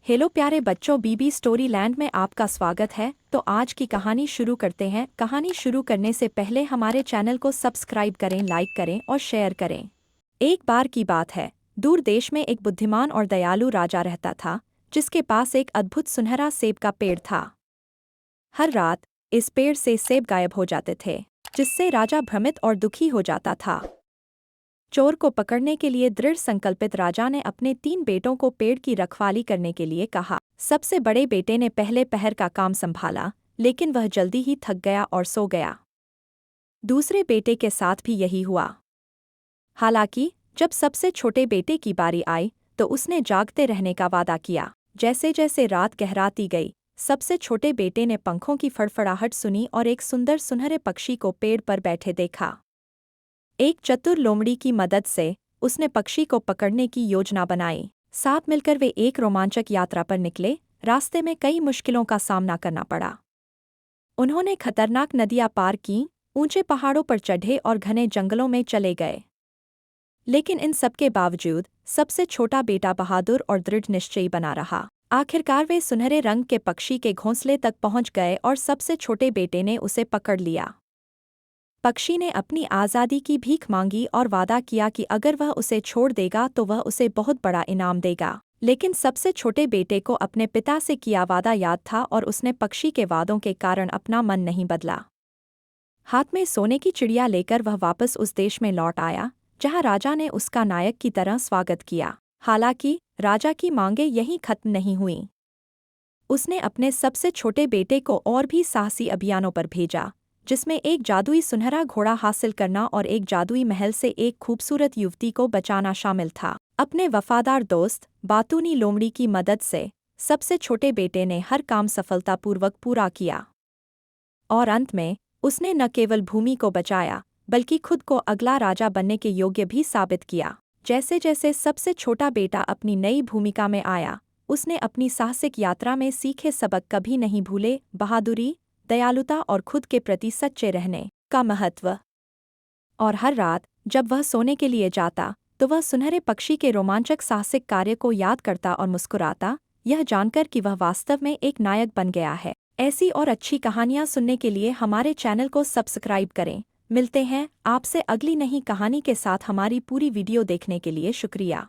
Hello प्यारे बच्चों, बीबी story land में आपका स्वागत है। तो आज की कहानी शुरू करते हैं। कहानी शुरू करने से पहले हमारे चैनल को सब्सक्राइब करें, लाइक करें और शेयर करें। एक बार की बात है, दूर देश में एक बुद्धिमान और दयालु राजा रहता था, जिसके पास एक अद्भुत सुनहरा सेब का पेड़ था। हर रात इस पेड़ से सेब गायब हो जाते थे, जिससे राजा भ्रमित और दुखी हो जाता था। चोर को पकड़ने के लिए दृढ़ संकल्पित राजा ने अपने 3 बेटों को पेड़ की रखवाली करने के लिए कहा। सबसे बड़े बेटे ने पहले पहर का काम संभाला, लेकिन वह जल्दी ही थक गया और सो गया। दूसरे बेटे के साथ भी यही हुआ। हालांकि जब सबसे छोटे बेटे की बारी आई, तो उसने जागते रहने का वादा किया। जैसे जैसे रात गहराती गई, सबसे छोटे बेटे ने पंखों की फड़फड़ाहट सुनी और एक सुंदर सुनहरे पक्षी को पेड़ पर बैठे देखा। एक चतुर लोमड़ी की मदद से उसने पक्षी को पकड़ने की योजना बनाई। साथ मिलकर वे एक रोमांचक यात्रा पर निकले। रास्ते में कई मुश्किलों का सामना करना पड़ा। उन्होंने खतरनाक नदियां पार की, ऊंचे पहाड़ों पर चढ़े और घने जंगलों में चले गए। लेकिन इन सबके बावजूद सबसे छोटा बेटा बहादुर और दृढ़ निश्चयी बना रहा। आखिरकार वे सुनहरे रंग के पक्षी के घोंसले तक पहुंच गए और सबसे छोटे बेटे ने उसे पकड़ लिया। पक्षी ने अपनी आज़ादी की भीख मांगी और वादा किया कि अगर वह उसे छोड़ देगा तो वह उसे बहुत बड़ा इनाम देगा। लेकिन सबसे छोटे बेटे को अपने पिता से किया वादा याद था और उसने पक्षी के वादों के कारण अपना मन नहीं बदला। हाथ में सोने की चिड़िया लेकर वह वापस उस देश में लौट आया, जहां राजा ने उसका नायक की तरह स्वागत किया। हालांकि राजा की मांगें यहीं खत्म नहीं हुईं। उसने अपने सबसे छोटे बेटे को और भी साहसी अभियानों पर भेजा, जिसमें एक जादुई सुनहरा घोड़ा हासिल करना और एक जादुई महल से एक खूबसूरत युवती को बचाना शामिल था। अपने वफादार दोस्त बातूनी लोमड़ी की मदद से सबसे छोटे बेटे ने हर काम सफलतापूर्वक पूरा किया और अंत में उसने न केवल भूमि को बचाया, बल्कि खुद को अगला राजा बनने के योग्य भी साबित किया। जैसे जैसे सबसे छोटा बेटा अपनी नई भूमिका में आया, उसने अपनी साहसिक यात्रा में सीखे सबक कभी नहीं भूले: बहादुरी, दयालुता और खुद के प्रति सच्चे रहने का महत्व। और हर रात जब वह सोने के लिए जाता, तो वह सुनहरे पक्षी के रोमांचक साहसिक कार्य को याद करता और मुस्कुराता, यह जानकर कि वह वास्तव में एक नायक बन गया है। ऐसी और अच्छी कहानियां सुनने के लिए हमारे चैनल को सब्सक्राइब करें। मिलते हैं आपसे अगली नई कहानी के साथ। हमारी पूरी वीडियो देखने के लिए शुक्रिया।